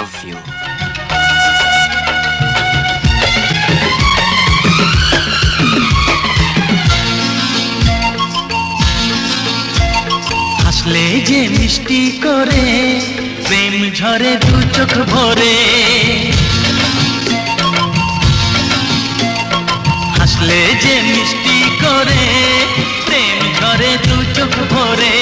love you. হাসলে যে মিষ্টি করে প্রেম ঝরে দু চোখ ভরে, হাসলে যে মিষ্টি করে প্রেম ঝরে দু চোখ ভরে।